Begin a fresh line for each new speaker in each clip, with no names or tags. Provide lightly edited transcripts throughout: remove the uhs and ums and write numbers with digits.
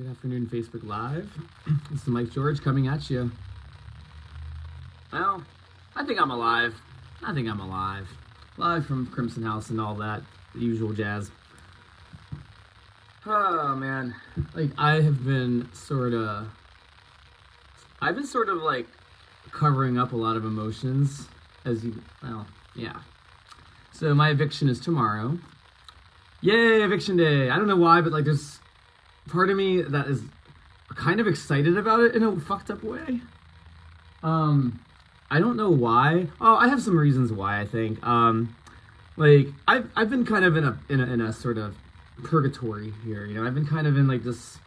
Good afternoon, Facebook Live. This is Mike George coming at you. Well, I think I'm alive. Live from Crimson House and all that, the usual jazz. Oh, man. Like, I've been sort of like covering up a lot of emotions yeah. So my eviction is tomorrow. Yay, eviction day. I don't know why, but like there's part of me that is kind of excited about it in a fucked up way. I don't know why. Oh, I have some reasons why, I think. Like I've been kind of in a sort of purgatory here, you know. I've been kind of in like this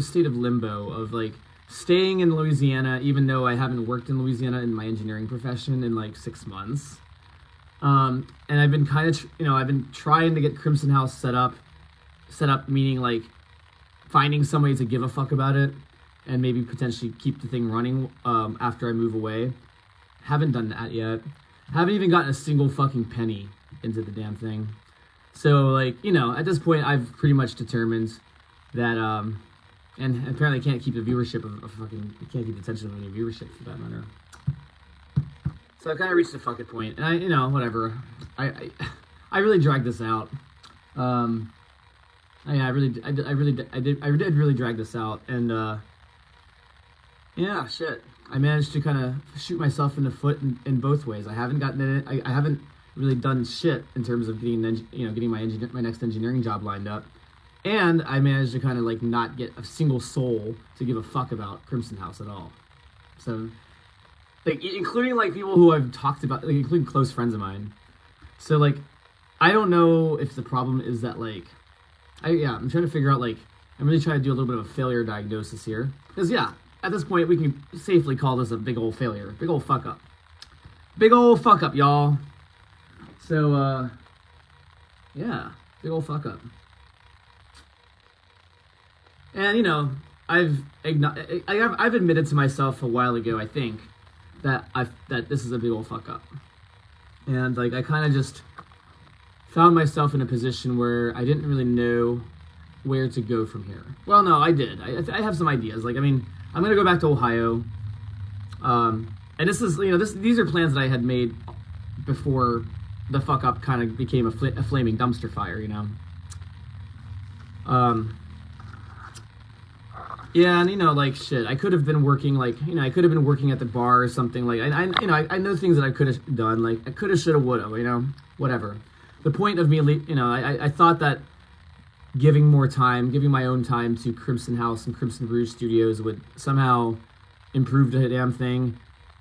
state of limbo of like staying in Louisiana even though I haven't worked in Louisiana in my engineering profession in like 6 months. And I've been kind of, I've been trying to get Crimson House set up meaning like finding somebody to give a fuck about it and maybe potentially keep the thing running after I move away. Haven't done that yet. Haven't even gotten a single fucking penny into the damn thing. So like, at this point I've pretty much determined that, and apparently can't keep the viewership can't keep the attention of any viewership for that matter. So I kind of reached the fuck it point, and whatever. I really dragged this out. I did really drag this out, and yeah, shit. I managed to kind of shoot myself in the foot in both ways. I haven't gotten it. I haven't really done shit in terms of getting my next engineering job lined up, and I managed to kind of like not get a single soul to give a fuck about Crimson House at all. So. Like, including, like, people who I've talked about, like, including close friends of mine. So, like, I don't know if the problem is that, like, I'm trying to figure out, like, I'm really trying to do a little bit of a failure diagnosis here. Because, yeah, at this point, we can safely call this a big old failure. Big old fuck up. Big old fuck up, y'all. So, yeah, big old fuck up. And, I've admitted to myself a while ago, I think, that this is a big old fuck up. And like I kind of just found myself in a position where I didn't really know where to go from here. Well, no, I did. I have some ideas. Like, I mean, I'm gonna go back to Ohio. And this is, these are plans that I had made before the fuck up kind of became a flaming dumpster fire, Yeah, and like shit, I could have been working like, I could have been working at the bar or something. Like, I know things that I could have done. Like, I could have, should have, would have, whatever. The point of me, I thought that giving my own time to Crimson House and Crimson Rouge Studios would somehow improve the damn thing,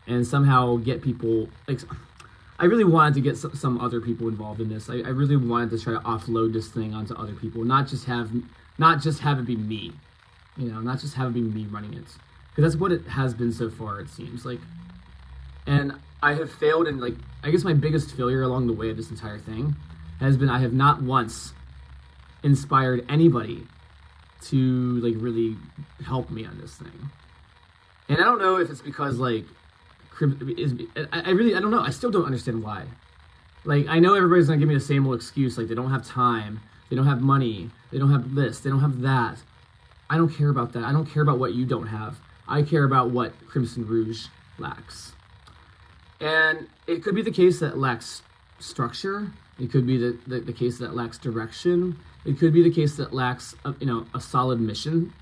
and somehow get people. Like, I really wanted to get some other people involved in this. I really wanted to try to offload this thing onto other people, not just have it be me. Not just have it be me running it. Because that's what it has been so far, it seems. Like, and I have failed, and like, I guess my biggest failure along the way of this entire thing has been I have not once inspired anybody to like really help me on this thing. And I don't know if it's because like, I don't know. I still don't understand why. Like, I know everybody's gonna give me the same old excuse, like they don't have time, they don't have money, they don't have this, they don't have that. I don't care about that. I don't care about what you don't have. I care about what Crimson Rouge lacks. And it could be the case that it lacks structure. It could be the case that it lacks direction. It could be the case that it lacks a solid mission.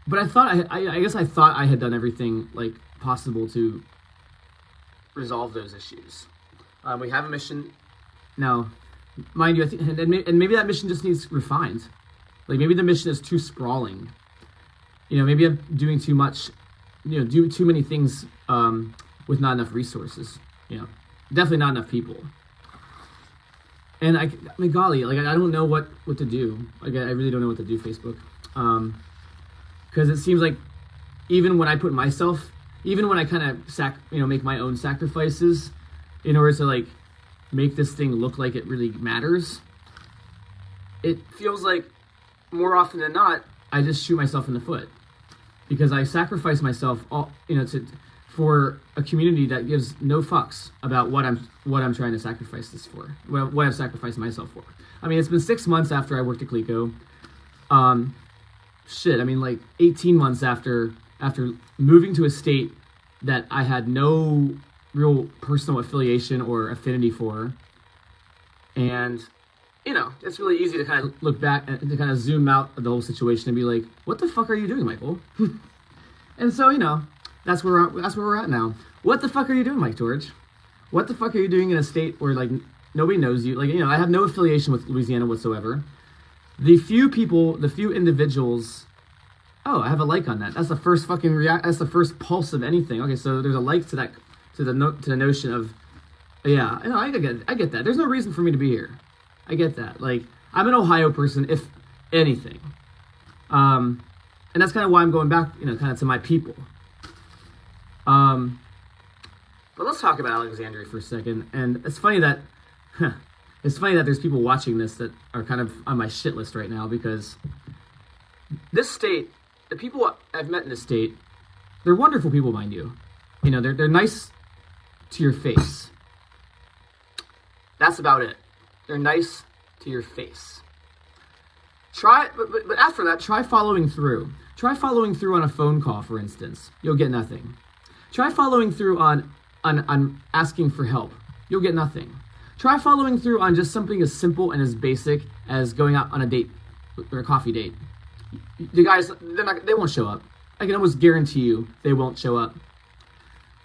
But I guess I thought I had done everything like possible to resolve those issues. We have a mission now, mind you. I think, and maybe that mission just needs refined. Like, maybe the mission is too sprawling. Maybe I'm doing too much, do too many things with not enough resources. Definitely not enough people. And I mean, golly, like, I don't know what to do. Like, I really don't know what to do, Facebook. Because it seems like even when I kind of make my own sacrifices in order to, like, make this thing look like it really matters, it feels like more often than not, I just shoot myself in the foot because I sacrifice myself for a community that gives no fucks about what I'm trying to sacrifice this for, what I've sacrificed myself for. I mean, it's been 6 months after I worked at Clico, shit, I mean, like 18 months after moving to a state that I had no real personal affiliation or affinity for. And, it's really easy to kind of look back and to kind of zoom out of the whole situation and be like, what the fuck are you doing, Michael? And so, that's where we're at now. What the fuck are you doing, Mike George? What the fuck are you doing in a state where, like, nobody knows you? Like, I have no affiliation with Louisiana whatsoever. The few individuals... Oh, I have a like on that. That's the first fucking that's the first pulse of anything. Okay, so there's a like to that, to the notion of... Yeah, I get that. There's no reason for me to be here. I get that. Like, I'm an Ohio person, if anything. And that's kind of why I'm going back, kind of to my people. But let's talk about Alexandria for a second. And it's funny that there's people watching this that are kind of on my shit list right now, because this state, the people I've met in this state, they're wonderful people, mind you. They're nice to your face. That's about it. They're nice to your face. But after that, try following through. Try following through on a phone call, for instance. You'll get nothing. Try following through on asking for help. You'll get nothing. Try following through on just something as simple and as basic as going out on a date or a coffee date. The guys, they won't show up. I can almost guarantee you they won't show up.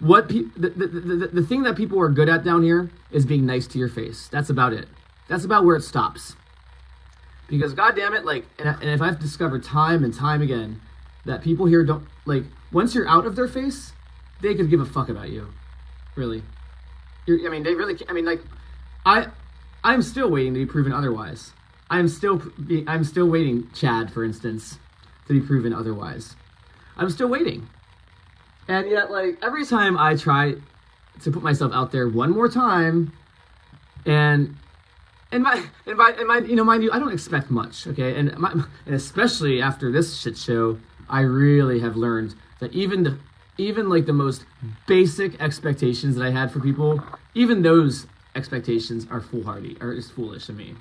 The thing that people are good at down here is being nice to your face. That's about it. That's about where it stops. Because goddamn it, like, and if I've discovered time and time again that people here don't, like, once you're out of their face, they could give a fuck about you. Really. They really can't. I mean, like, I'm still waiting to be proven otherwise. I'm still waiting, Chad, for instance, to be proven otherwise. I'm still waiting. And yet, like, every time I try to put myself out there one more time, and mind you, I don't expect much, okay? And especially after this shit show, I really have learned that even like the most basic expectations that I had for people, even those expectations are foolhardy, or is foolish to me.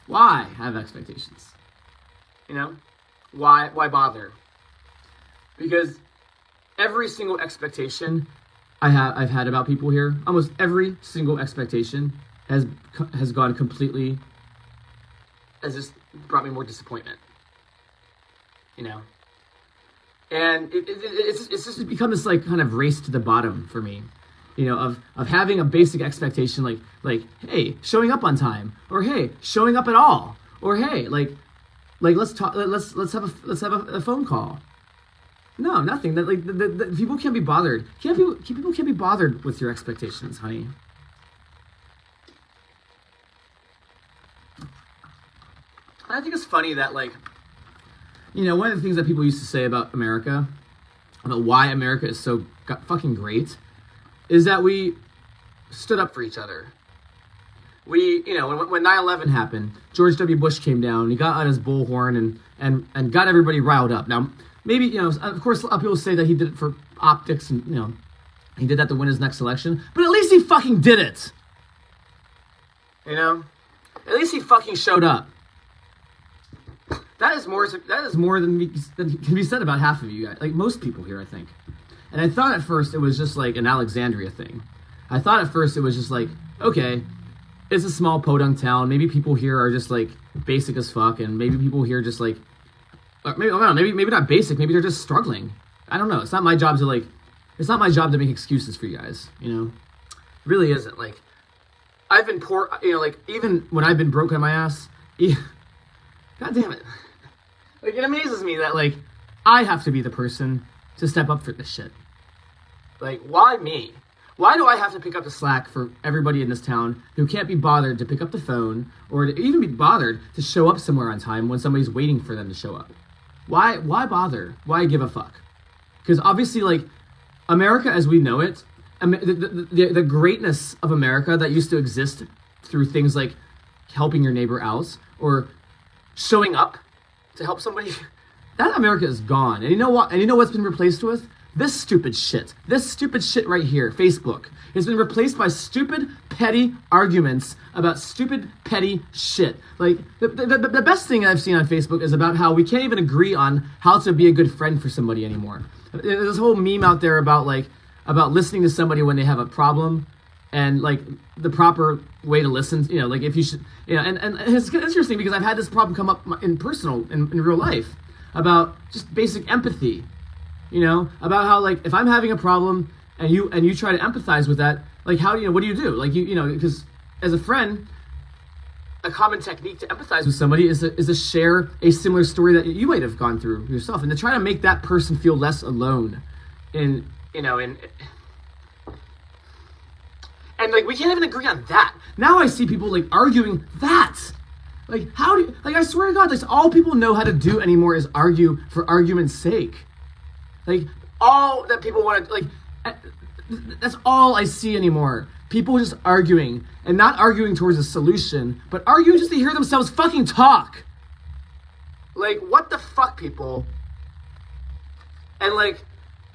Why have expectations? Why bother? Because every single expectation I've had about people here, almost every single expectation has gone completely, has just brought me more disappointment. And it's just become this, like, kind of race to the bottom for me, of having a basic expectation, like, hey, showing up on time, or hey, showing up at all, or hey, like let's talk, let's have a phone call. No, nothing. That, like, the people can't be bothered. People can't be bothered with your expectations, honey. I think it's funny that, like, one of the things that people used to say about America, about why America is so fucking great, is that we stood up for each other. We, when 9/11 happened, George W. Bush came down, he got on his bullhorn and got everybody riled up. Now, maybe, of course, a lot of people say that he did it for optics and, he did that to win his next election, but at least he fucking did it. At least he fucking showed up. That is more than can be said about half of you guys, like most people here, I think. And I thought at first it was just like an Alexandria thing. I thought at first it was just like, okay, it's a small podunk town. Maybe people here are just, like, basic as fuck, and maybe people here just, like, maybe not basic. Maybe they're just struggling. I don't know. It's not my job to make excuses for you guys. It really isn't. Like, I've been poor. Like, even when I've been broke on my ass. God damn it. Like, it amazes me that, like, I have to be the person to step up for this shit. Like, why me? Why do I have to pick up the slack for everybody in this town who can't be bothered to pick up the phone or to even be bothered to show up somewhere on time when somebody's waiting for them to show up? Why bother? Why give a fuck? Because obviously, like, America as we know it, the greatness of America that used to exist through things like helping your neighbor out or showing up to help somebody, that America is gone. And you know what? And you know what's been replaced with? this stupid shit right here, Facebook, has been replaced by stupid, petty arguments about stupid, petty shit. Like, the best thing I've seen on Facebook is about how we can't even agree on how to be a good friend for somebody anymore. There's this whole meme out there about listening to somebody when they have a problem, and like the proper way to listen, like if you should, and it's interesting because I've had this problem come up in real life about just basic empathy, about how, like, if I'm having a problem and you try to empathize with that, like, what do you do? Like, because as a friend, a common technique to empathize with somebody is to share a similar story that you might have gone through yourself, and to try to make that person feel less alone and like, we can't even agree on that. Now I see people like arguing that. Like, how do you, like, I swear to God, that's all people know how to do anymore is argue for argument's sake. Like, all that people want to, like, that's all I see anymore. People just arguing, and not arguing towards a solution, but arguing just to hear themselves fucking talk. Like, what the fuck, people? And like,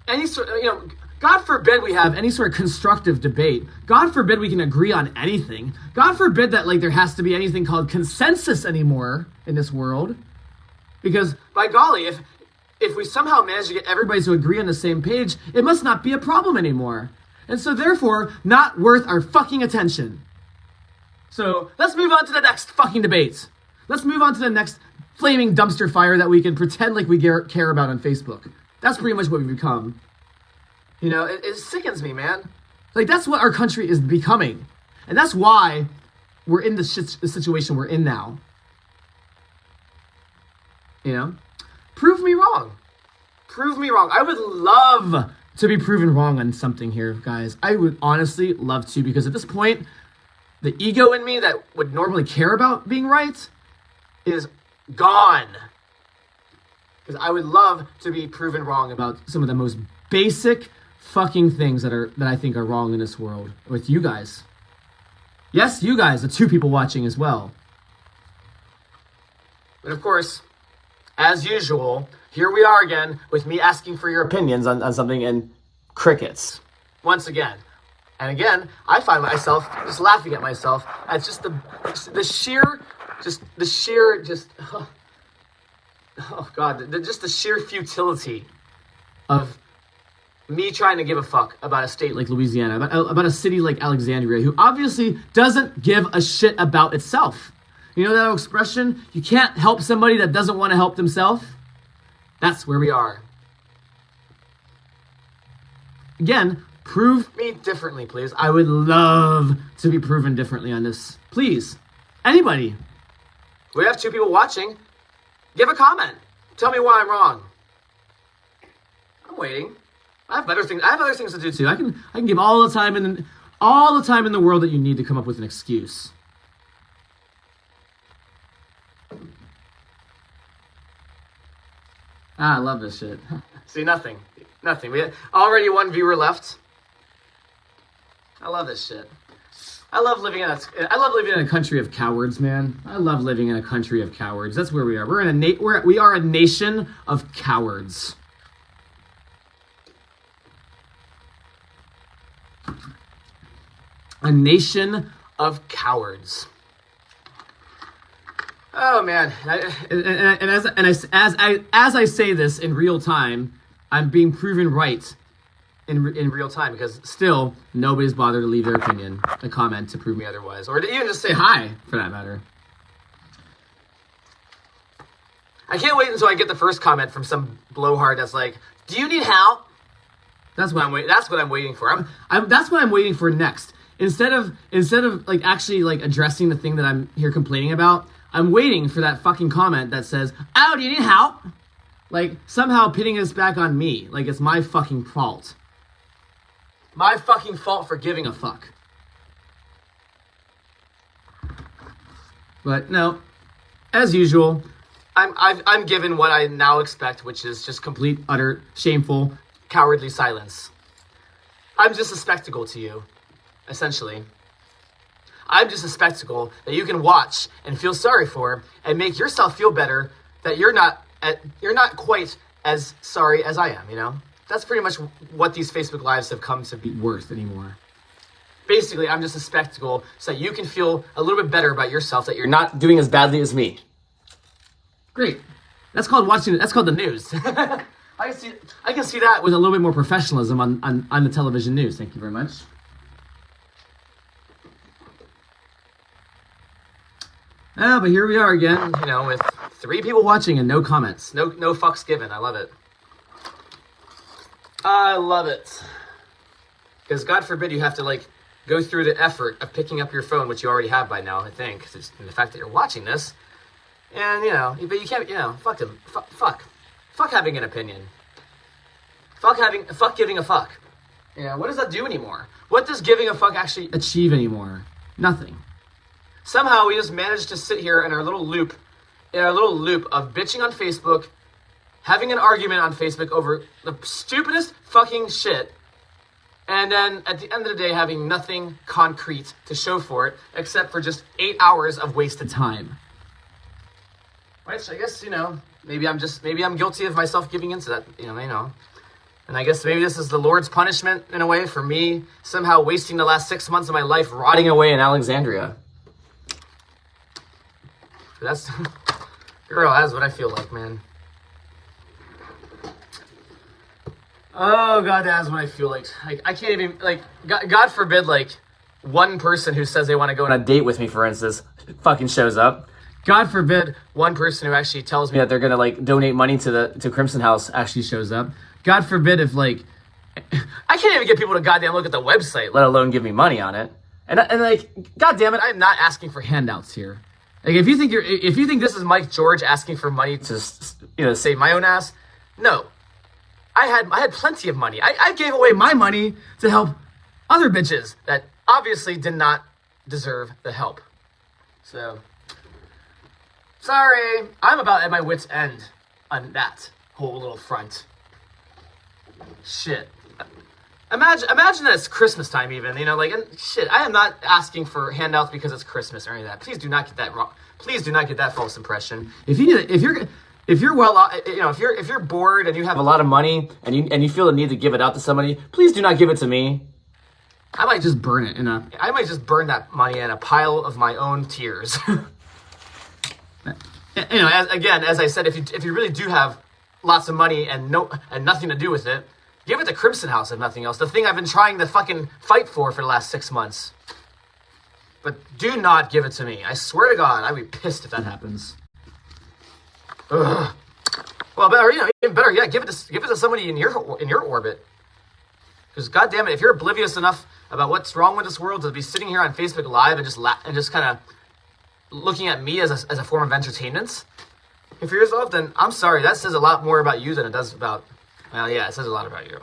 any sort of, God forbid we have any sort of constructive debate. God forbid we can agree on anything. God forbid that, like, there has to be anything called consensus anymore in this world. Because, by golly, if we somehow manage to get everybody to agree on the same page, it must not be a problem anymore. And so, therefore, not worth our fucking attention. So, let's move on to the next fucking debate. Let's move on to the next flaming dumpster fire that we can pretend like we care about on Facebook. That's pretty much what we've become. It sickens me, man. Like, that's what our country is becoming. And that's why we're in the situation we're in now. Prove me wrong. Prove me wrong. I would love to be proven wrong on something here, guys. I would honestly love to, because at this point, the ego in me that would normally care about being right is gone. Because I would love to be proven wrong about some of the most basic fucking things that I think are wrong in this world with you guys. Yes, you guys, the two people watching as well. But of course, as usual, here we are again with me asking for your opinions on something, and crickets once again. And again, I find myself just laughing at myself at just the sheer futility of me trying to give a fuck about a state like Louisiana, about a city like Alexandria, who obviously doesn't give a shit about itself. You know that expression? You can't help somebody that doesn't want to help themselves? That's where we are. Again, prove me differently, please. I would love to be proven differently on this. Please. Anybody. We have two people watching. Give a comment. Tell me why I'm wrong. I'm waiting. I have other things to do too. I can give all the time in the world that you need to come up with an excuse. I love this shit. See, nothing. We had already one viewer left. I love this shit. I love living in a country of cowards, man. I love living in a country of cowards. That's where we are. We are a nation of cowards. A nation of cowards. Oh man! As I say this in real time, I'm being proven right in real time, because still nobody's bothered to leave their opinion, a comment to prove me otherwise, or to even just say hi, for that matter. I can't wait until I get the first comment from some blowhard that's like, "Do you need help?" That's what I'm waiting for. That's what I'm waiting for next. Instead of like actually like addressing the thing that I'm here complaining about, I'm waiting for that fucking comment that says, "Oh, do you need help?" Like, somehow pitting this back on me. Like, it's my fucking fault. My fucking fault for giving a fuck. But no, as usual, I'm given what I now expect, which is just complete, utter, shameful, cowardly silence. I'm just a spectacle to you, essentially. I'm just a spectacle that you can watch and feel sorry for, and make yourself feel better that you're not quite as sorry as I am, you know? that's pretty much what these Facebook Lives have come to be worth anymore. Basically, I'm just a spectacle so that you can feel a little bit better about yourself, that you're not doing as badly as me. Great. That's called the news. I can see that with a little bit more professionalism on the television news. Thank you very much. But here we are again, with 3 people watching and no comments. No fucks given. I love it. I love it. Because God forbid you have to, go through the effort of picking up your phone, which you already have by now, I think. Because the fact that you're watching this. And, but you can't, fuck them. Fuck having an opinion. Fuck giving a fuck. What does that do anymore? What does giving a fuck actually achieve anymore? Nothing. Somehow we just managed to sit here in our little loop of bitching on Facebook, having an argument on Facebook over the stupidest fucking shit, and then at the end of the day having nothing concrete to show for it except for just 8 hours of wasted time. Right, so I guess, maybe I'm guilty of myself giving into that, And I guess maybe this is the Lord's punishment, in a way, for me somehow wasting the last 6 months of my life rotting away in Alexandria. That's what I feel like, man. Oh, God, that's what I feel like. I can't even, God forbid, one person who says they want to go on a date with me, for instance, fucking shows up. God forbid one person who actually tells me that they're going to, donate money to Crimson House actually shows up. God forbid if, I can't even get people to goddamn look at the website, let alone give me money on it. And God damn it, I'm not asking for handouts here. If you think this is Mike George asking for money to, save my own ass, no. I had plenty of money. I gave away my money to help other bitches that obviously did not deserve the help. So, sorry, I'm about at my wit's end on that whole little front. Shit. Imagine that it's Christmas time even, and shit, I am not asking for handouts because it's Christmas or any of that. Please do not get that wrong. Please do not get that false impression. If you're well off, if you're bored and you have a lot of money and you feel the need to give it out to somebody, please do not give it to me. I might just burn that money in a pile of my own tears. As I said, if you really do have lots of money and nothing to do with it, give it to Crimson House, if nothing else. The thing I've been trying to fucking fight for the last 6 months. But do not give it to me. I swear to God, I'd be pissed if that happens. Ugh. Well, better, even better, give it to somebody in your orbit. Because goddamn it, if you're oblivious enough about what's wrong with this world to be sitting here on Facebook Live and just kind of looking at me as a form of entertainment, if you're yourself, then I'm sorry. That says a lot more about you than it does about. Well, yeah, it says a lot about you.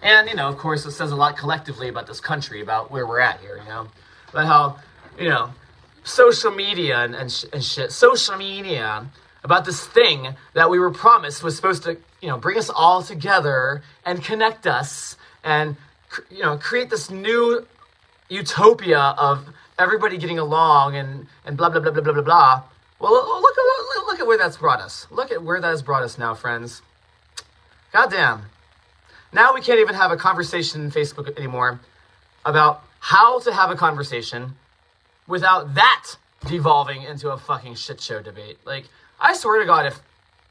And, of course, it says a lot collectively about this country, about where we're at here, About how, social media and shit, social media, about this thing that we were promised was supposed to, bring us all together and connect us and, create this new utopia of everybody getting along and blah, blah, blah, blah, blah, blah, blah. Well, look at where that's brought us. Look at where that has brought us now, friends. Goddamn. Now we can't even have a conversation in Facebook anymore about how to have a conversation without that devolving into a fucking shit show debate. I swear to God, if,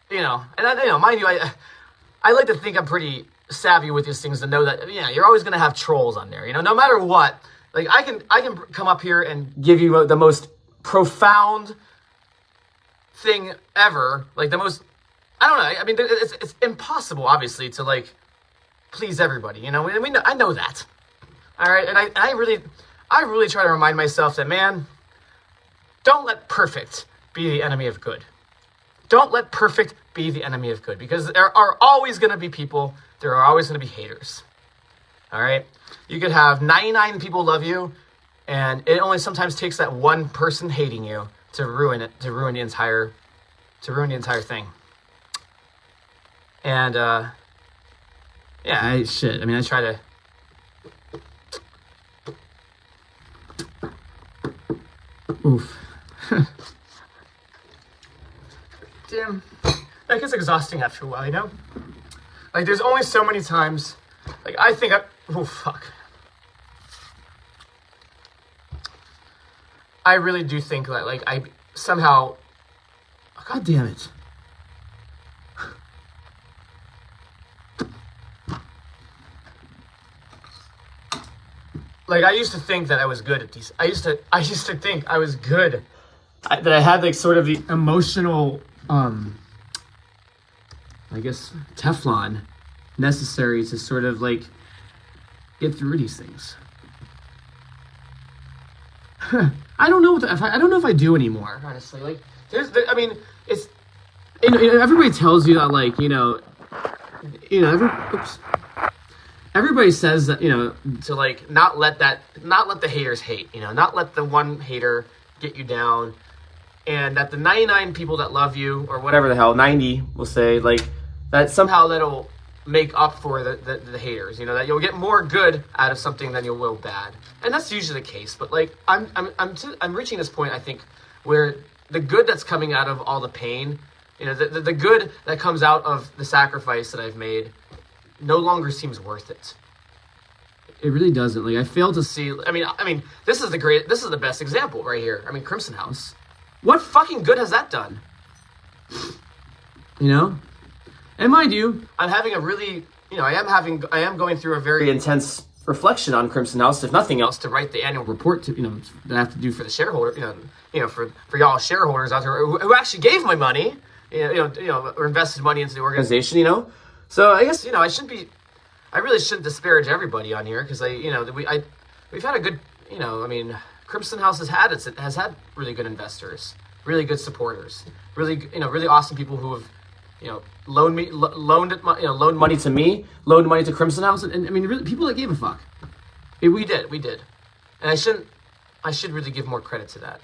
mind you, I like to think I'm pretty savvy with these things to know that, you're always going to have trolls on there, no matter what. I can come up here and give you the most profound thing ever, the most, I don't know, I mean, it's impossible, obviously, to, please everybody, I know that, all right, and I really try to remind myself that, man, don't let perfect be the enemy of good. Don't let perfect be the enemy of good, because there are always going to be people, there are always going to be haters, all right? You could have 99 people love you, and it only sometimes takes that one person hating you to ruin it, to ruin the entire thing. And, I try to... Oof. Damn. That gets exhausting after a while, Like, there's only so many times, like, oh, fuck. I really do think that, like, I somehow, oh, God damn it. Like, I used to think that I was good at these. I used to think I was good. That I had, like, sort of the emotional, I guess, Teflon necessary to sort of, like, get through these things. I don't know I don't know if I do anymore, honestly. Like, I mean, it's, everybody tells you that, like, everybody says that, to, like, not let the haters hate, not let the one hater get you down, and that the 99 people that love you, or whatever the hell, 90 will say, like, that somehow that'll make up for the haters, that you'll get more good out of something than you will bad. And that's usually the case, but, like, I'm reaching this point, I think, where the good that's coming out of all the pain, the good that comes out of the sacrifice that I've made no longer seems worth it. It really doesn't. Like, I fail to see, I mean, this is the best example right here. I mean, Crimson House. What fucking good has that done? And mind you, I'm having a really, I am going through a very intense reflection on Crimson House, if nothing else, to write the annual report to, that I have to do for the shareholder, for y'all shareholders out there who actually gave my money, or invested money into the organization, So I guess, I really shouldn't disparage everybody on here, because we've had a good, Crimson House has had really good investors, really good supporters, really awesome people who have, loaned money to me, loaned money to Crimson House, and I mean, really, people that gave a fuck. We did, and I should really give more credit to that.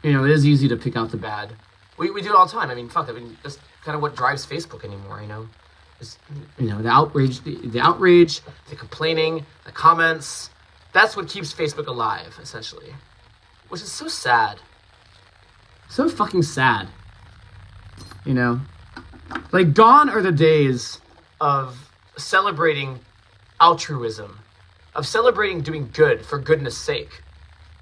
It is easy to pick out the bad. We do it all the time. I mean, fuck. I mean, that's kind of what drives Facebook anymore. Is the outrage, the outrage, the complaining, the comments. That's what keeps Facebook alive, essentially. Which is so sad. So fucking sad. Like, gone are the days of celebrating altruism, of celebrating doing good for goodness sake.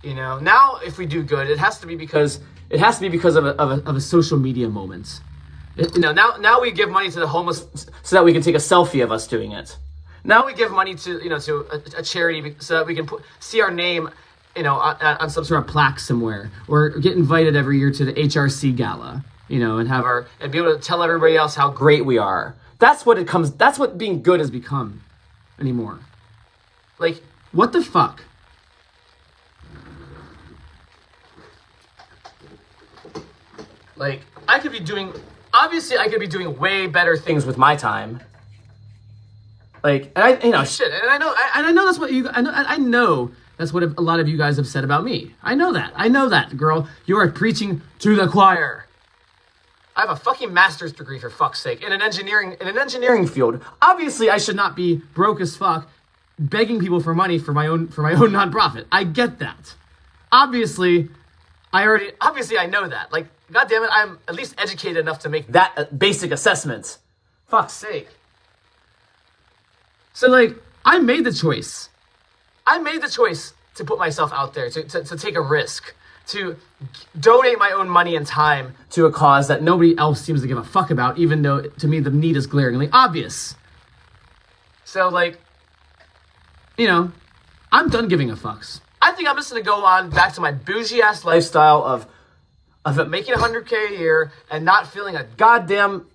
Now if we do good, it has to be because of a social media moment. Now we give money to the homeless so that we can take a selfie of us doing it. Now we give money to a charity so that we can see our name on some sort of plaque somewhere, or get invited every year to the HRC gala, and be able to tell everybody else how great we are. That's what being good has become anymore. Like, what the fuck? Like, I could be doing way better things with my time. Like, and I know that's what I know that's what a lot of you guys have said about me. I know that, girl. You are preaching to the choir. I have a fucking master's degree, for fuck's sake, in an engineering field. Obviously, I should not be broke as fuck, begging people for money for my own nonprofit. I get that. Obviously, I know that. Like, God damn it, I'm at least educated enough to make that basic assessment. Fuck's sake. So, like, I made the choice. To put myself out there, to take a risk, to donate my own money and time to a cause that nobody else seems to give a fuck about, even though, to me, the need is glaringly obvious. So, like, I'm done giving a fucks. I think I'm just going to go on back to my bougie-ass lifestyle of making $100K a year and not feeling a goddamn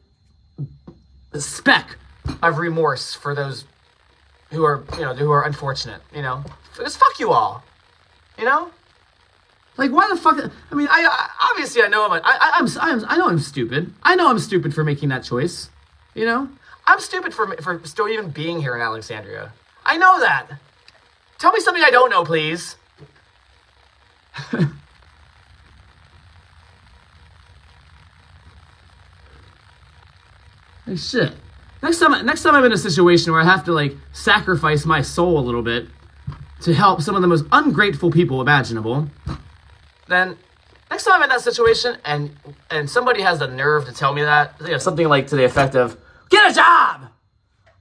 speck of remorse for those who are unfortunate, Just fuck you all, Like, why the fuck? I mean, I know I'm stupid. I know I'm stupid for making that choice, I'm stupid for still even being here in Alexandria. I know that. Tell me something I don't know, please. Like, shit. Next time I'm in a situation where I have to, like, sacrifice my soul a little bit to help some of the most ungrateful people imaginable, then next time I'm in that situation and somebody has the nerve to tell me that, something like to the effect of, Get a job!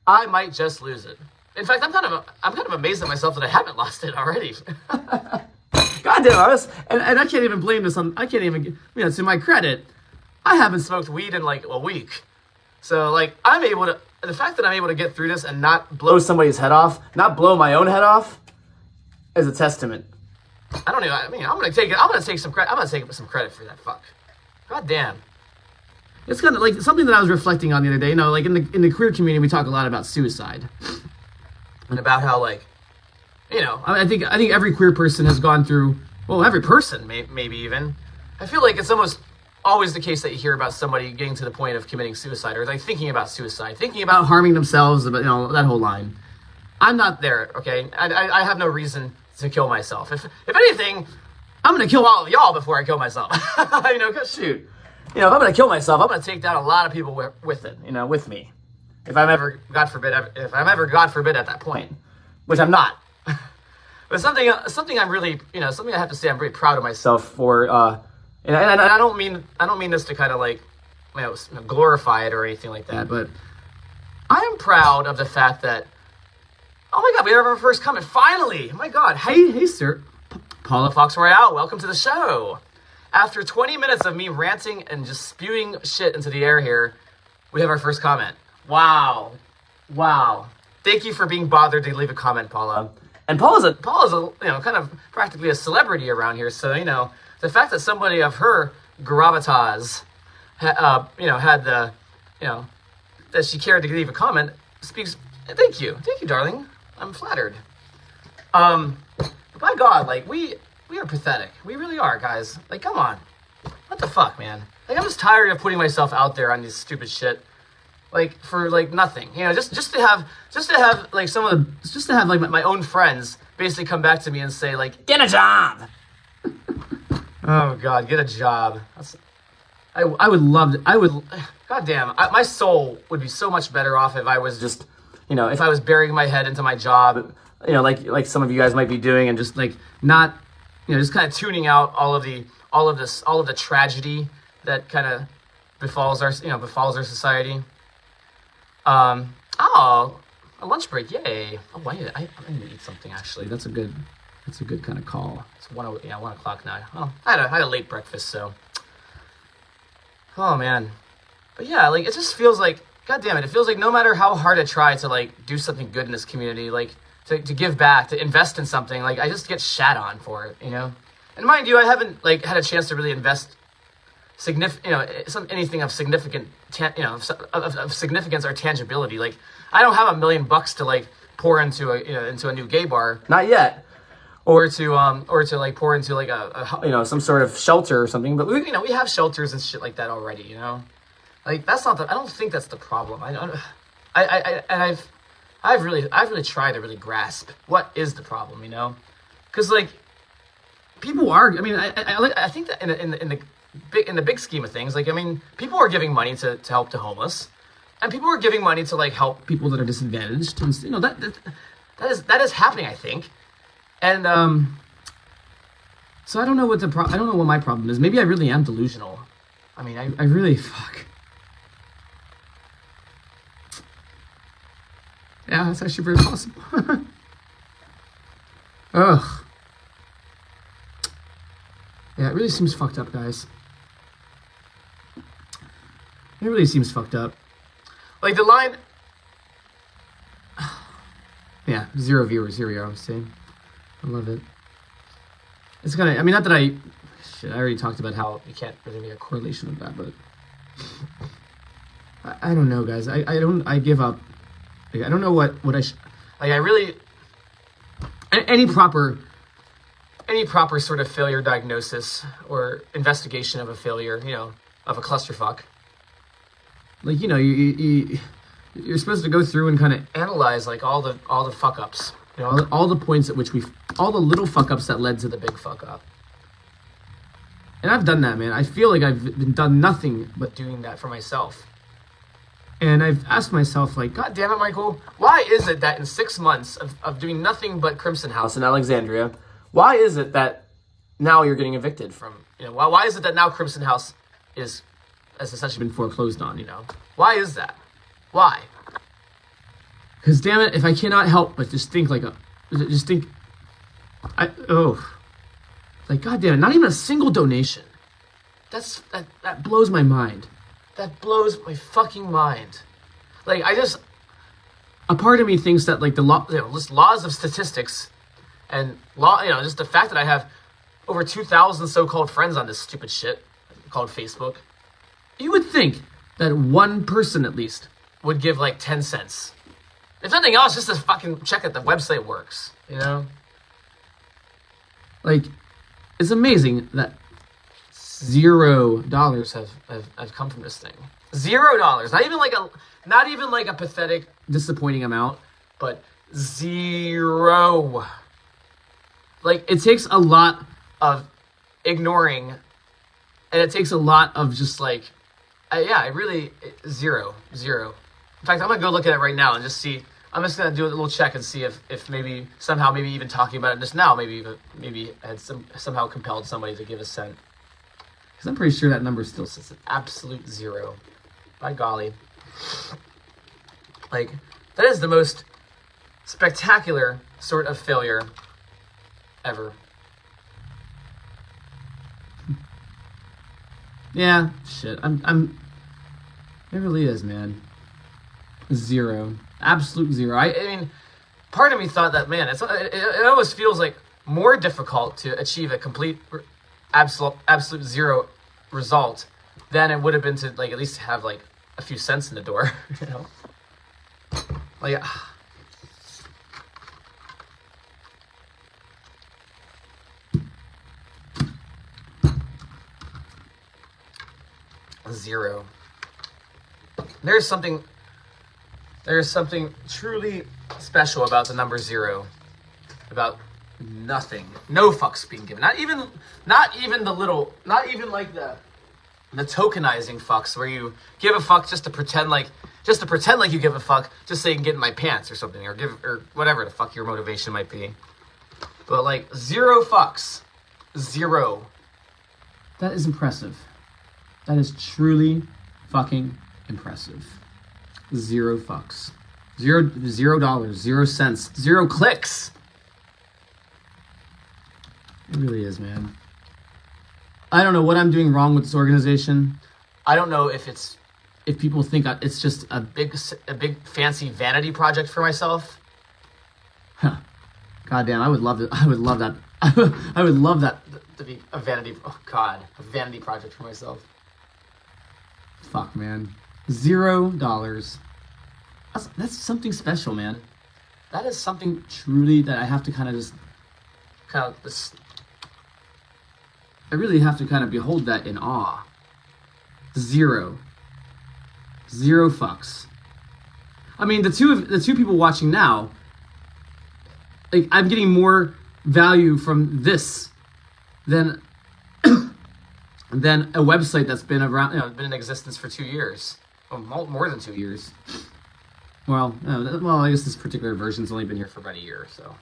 I might just lose it. In fact, I'm kind of amazed at myself that I haven't lost it already. God damn, and I can't even blame this on, I can't even, to my credit, I haven't smoked weed in like a week. So like, the fact that I'm able to get through this and not blow somebody's head off, not blow my own head off, is a testament. I'm gonna take some credit for that. Fuck. God damn. It's kind of like something that I was reflecting on the other day. Like in the queer community, we talk a lot about suicide. And about how, like, I think every queer person has gone through, well, every person, maybe even. I feel like it's almost always the case that you hear about somebody getting to the point of committing suicide, or like thinking about suicide, thinking about harming themselves, that whole line. I'm not there, okay? I have no reason to kill myself. If anything, I'm going to kill all of y'all before I kill myself. Because shoot. If I'm going to kill myself, I'm going to take down a lot of people with it, with me. If I'm ever, God forbid, at that point, which I'm not. But something I'm really, something I have to say I'm very proud of myself for, and I don't mean this to kind of like, glorify it or anything like that, but I am proud of the fact that, oh my God, we have our first comment, finally! Oh my God, hey sir, Paula Fox Royale, welcome to the show. After 20 minutes of me ranting and just spewing shit into the air here, we have our first comment. Wow. Thank you for being bothered to leave a comment, Paula. And Paula's a kind of practically a celebrity around here. So, the fact that somebody of her gravitas, had the, that she cared to leave a comment speaks. Thank you, darling. I'm flattered. By God, like we are pathetic. We really are, guys. Like, come on. What the fuck, man? Like, I'm just tired of putting myself out there on this stupid shit. Like, for like nothing, just to have like my own friends basically come back to me and say like, get a job. Oh God, get a job. I would love to, God damn, my soul would be so much better off if I was just, if I was burying my head into my job, like some of you guys might be doing, and just like not, just kind of tuning out all of the tragedy that kind of befalls our society. A lunch break, yay. Oh, I need to eat something, actually. That's a good kind of call. It's 1 o'clock now. Well, I had a late breakfast, so. Oh, man. But yeah, like, it just feels like, God damn it, it feels like no matter how hard I try to, like, do something good in this community, like, to give back, to invest in something, like, I just get shat on for it, And mind you, I haven't, like, had a chance to really invest anything of significant, of significance or tangibility. Like, I don't have $1 million to like pour into a new gay bar, not yet, or to like pour into like a some sort of shelter or something. But we have shelters and shit like that already. Like that's not I don't think that's the problem. I've really tried to really grasp what is the problem. Because like people are. I mean, I think that in the big scheme of things, like, people are giving money to help the homeless, and people are giving money to like help people that are disadvantaged, and that is happening, I think. And so I don't know what my problem is. Maybe I really am delusional. I really fuck. Yeah, that's actually very possible. Ugh. Yeah, it really seems fucked up, guys. It really seems fucked up. Like the line... Yeah, 0 viewers. Here we are, I'm saying. I love it. It's kind of... not that I already talked about how you can't really make a correlation with that, but... I don't know, guys. I give up. Like, I don't know what I should... Like, I really... Any proper sort of failure diagnosis or investigation of a failure, of a clusterfuck. Like, you're supposed to go through and kind of analyze like all the fuck ups, all the points at which all the little fuck ups that led to the big fuck up. And I've done that, man. I feel like I've done nothing but doing that for myself. And I've asked myself, like, God damn it, Michael, why is it that in 6 months of doing nothing but Crimson House in Alexandria, why is it that now you're getting evicted from, why is it that now Crimson House has essentially been foreclosed on, Why is that? Why? Because damn it, if I cannot help but just think like like god damn it, not even a single donation. That blows my mind. That blows my fucking mind. Like a part of me thinks that like the laws of statistics and just the fact that I have over 2,000 so-called friends on this stupid shit called Facebook, you would think that one person at least would give like 10 cents. If nothing else, just to fucking check that the website works, you know? Like, it's amazing that $0 have come from this thing. $0. Not even like a pathetic, disappointing amount, but zero. Like, it takes a lot of ignoring, and it takes a lot of just like, zero. In fact, I'm gonna go look at it right now and just see. I'm just gonna do a little check and see if maybe somehow, maybe even talking about it just now, maybe had somehow compelled somebody to give a cent. Because I'm pretty sure that number still sits at absolute zero. By golly, like that is the most spectacular sort of failure ever. Yeah, shit. It really is, man. Zero. Absolute zero. I mean, part of me thought that, man, it almost feels like more difficult to achieve a complete, absolute zero result than it would have been to, like, at least have, like, a few cents in the door, you know? Like, zero. There's something truly special about the number zero. About nothing. No fucks being given. Not even like the tokenizing fucks where you give a fuck just to pretend like you give a fuck just so you can get in my pants or something, or whatever the fuck your motivation might be. But like zero fucks. Zero. That is impressive. That is truly fucking impressive. Zero fucks. $0, 0 cents, 0 clicks. It really is, man. I don't know what I'm doing wrong with this organization. I don't know if people think it's just a big fancy vanity project for myself. Huh. Goddamn, I would love that. I would love that to be a vanity. Oh God, a vanity project for myself. Fuck, man. $0. That's something special, man. That is something truly that I have to I really have to kind of behold that in awe. Zero fucks. I mean, the two people watching now, like, I'm getting more value from this than a website that's been around, been in existence for 2 years, more than 2 years. Well, I guess this particular version's only been here for about a year or so.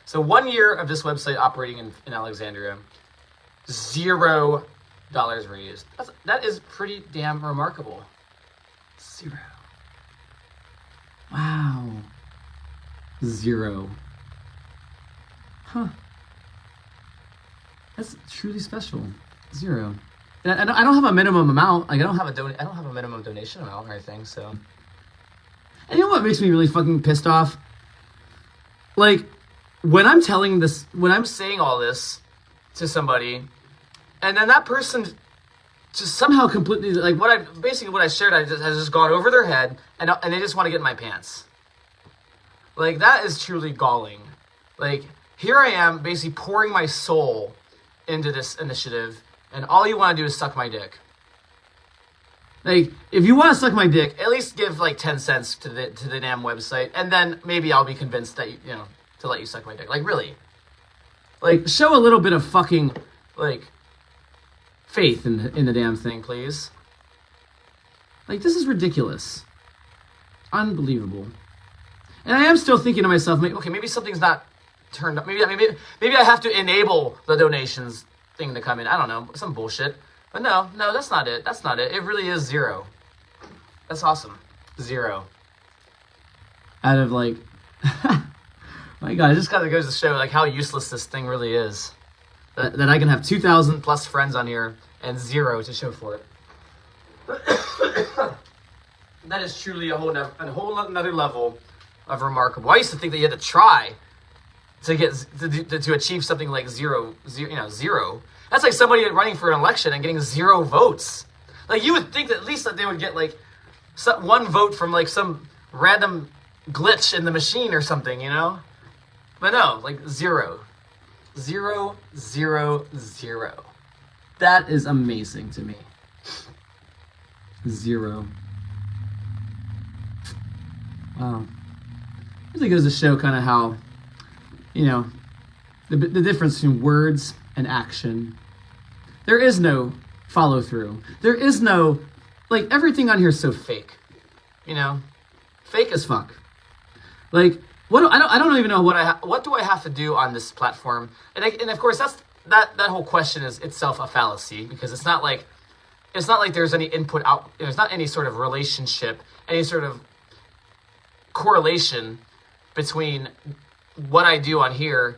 So 1 year of this website operating in Alexandria, $0 raised. That is pretty damn remarkable. 0. Wow. 0. Huh. That's truly special. 0. And I don't have a minimum amount. Like I don't have a minimum donation amount or anything. So. And you know what makes me really fucking pissed off? Like, when I'm saying all this to somebody, and then that person just somehow completely, like, what I shared has just gone over their head, and they just want to get in my pants. Like, that is truly galling. Like, here I am basically pouring my soul into this initiative, and all you want to do is suck my dick. Like, if you want to suck my dick, at least give like 10 cents to the damn website, and then maybe I'll be convinced that to let you suck my dick. Like, really, like, show a little bit of fucking like faith in the damn thing, please. Like, this is ridiculous, unbelievable. And I am still thinking to myself, okay, maybe something's not turned up. Maybe I have to enable the donations thing to come in. I don't know, some bullshit. But no, that's not it. That's not it. It really is 0. That's awesome. 0. Out of like, my God, it just kind of goes to show like how useless this thing really is. That I can have 2,000 plus friends on here and 0 to show for it. That is truly a whole another level of remarkable. I used to think that you had to try to get to achieve something like zero. That's like somebody running for an election and getting 0 votes. Like you would think that at least that they would get like 1 vote from like some random glitch in the machine or something, you know? But no, like 0. 0, 0, 0. That is amazing to me. 0. Wow. It really goes to show kind of how, you know, the difference between words and action. There is no follow through. There is no, like, everything on here is so fake. You know? Fake as fuck. Like, I don't even know what do I have to do on this platform? And of course that whole question is itself a fallacy, because it's not like there's any input out. There's not any sort of relationship, any sort of correlation between what I do on here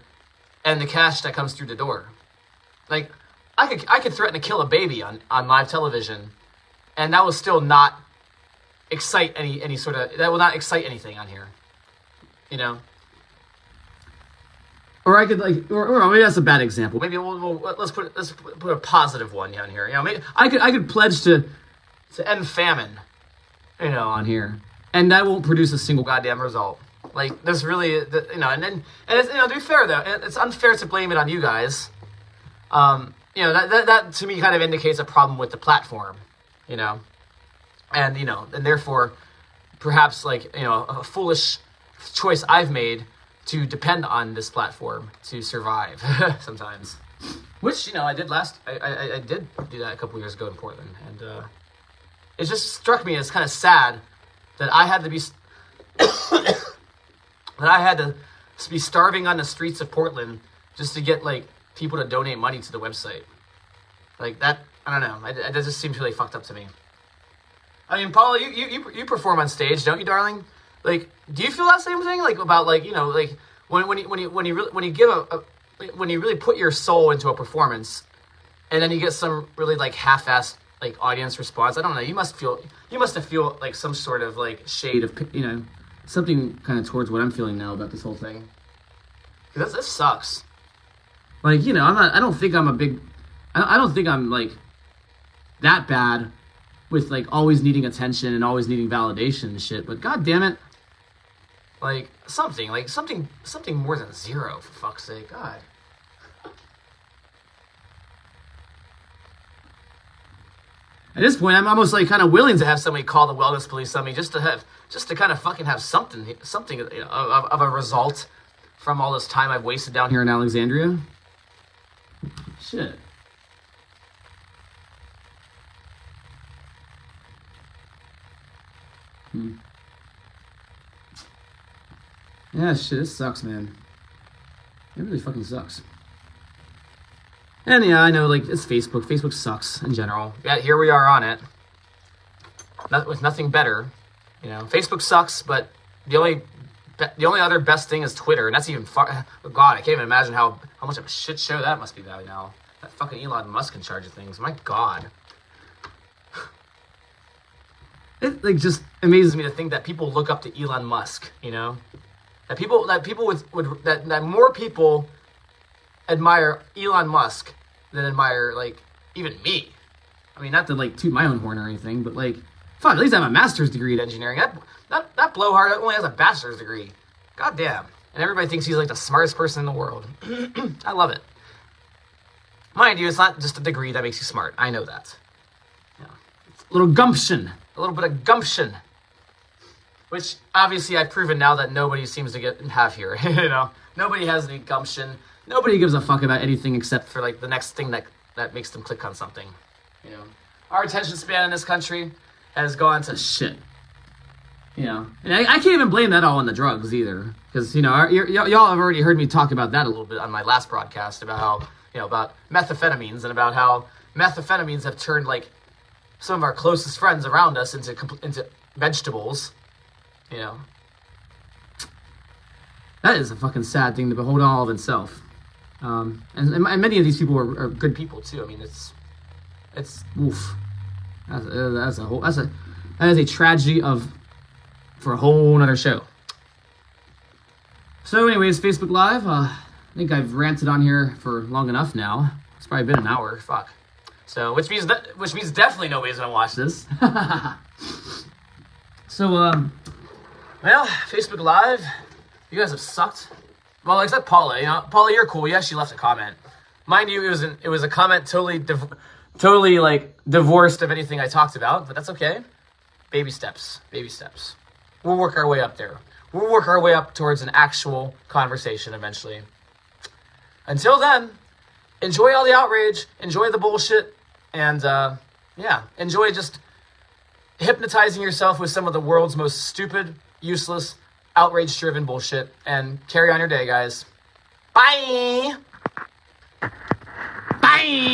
and the cash that comes through the door. Like I could threaten to kill a baby on live television, and that will still not excite any sort of, that will not excite anything on here. You know, or I could like, or maybe that's a bad example. Maybe let's put a positive one down here. You know, maybe I could pledge to end famine, you know, on here, and that won't produce a single goddamn result. Like there's really, you know, and it's, you know, to be fair though, it's unfair to blame it on you guys. You know, that to me kind of indicates a problem with the platform, you know, and you know, and therefore, perhaps like, you know, a foolish choice I've made to depend on this platform to survive sometimes, which, you know, I did I did do that a couple years ago in Portland, and it just struck me as kind of sad that I had to be starving on the streets of Portland just to get like people to donate money to the website. Like that, I don't know, that just seems really fucked up to me. I mean, Paula, you perform on stage, don't you, darling? Like, do you feel that same thing? Like about like, you know, like when you really put your soul into a performance, and then you get some really like half-assed like audience response. I don't know. You must have feel like some sort of like shade of, you know, something kind of towards what I'm feeling now about this whole thing. Because this sucks. Like, you know, I don't think I'm like that bad with like always needing attention and always needing validation and shit. But god damn it. Like something more than 0, for fuck's sake. God. At this point, I'm almost like kind of willing to have somebody call the wellness police on me just to kind of fucking have something, you know, of a result from all this time I've wasted down here in Alexandria. Shit. Yeah, shit, this sucks, man. It really fucking sucks. And yeah, I know, like, it's Facebook. Facebook sucks in general. Yeah, here we are on it. With nothing better. You know, Facebook sucks, but the only other best thing is Twitter, and that's even God, I can't even imagine how much of a shit show that must be by now. That fucking Elon Musk in charge of things. My God. It like just amazes me to think that people look up to Elon Musk, you know? That more people admire Elon Musk than admire like even me. I mean, not to like toot my own horn or anything, but like, fuck, at least I have a master's degree in engineering. That blowhard only has a bachelor's degree. God damn. And everybody thinks he's like the smartest person in the world. I love it. Mind you, it's not just a degree that makes you smart. I know that. You know, a little gumption. A little bit of gumption. Which, obviously, I've proven now that nobody seems to have here. You know? Nobody has any gumption. Nobody gives a fuck about anything except for, like, the next thing that makes them click on something. You know? Our attention span in this country has gone to shit. You know? And I can't even blame that all on the drugs, either. Because, you know, y'all have already heard me talk about that a little bit on my last broadcast, about how, you know, about methamphetamines, and about how methamphetamines have turned, like, some of our closest friends around us into vegetables, you know. That is a fucking sad thing to behold all of itself. And many of these people are good people too. I mean, it's oof. That is a tragedy for a whole nother show. So, anyways, Facebook Live. I think I've ranted on here for long enough now. It's probably been an hour. Fuck. So, which means definitely nobody's gonna watch this. So, well, Facebook Live. You guys have sucked. Well, except Paula. You know, Paula, you're cool. Yeah, she left a comment. Mind you, it was a comment totally like divorced of anything I talked about, but that's okay. Baby steps. Baby steps. We'll work our way up there. We'll work our way up towards an actual conversation eventually. Until then, enjoy all the outrage, enjoy the bullshit, and yeah, enjoy just hypnotizing yourself with some of the world's most stupid, useless, outrage-driven bullshit, and carry on your day, guys. Bye! Bye!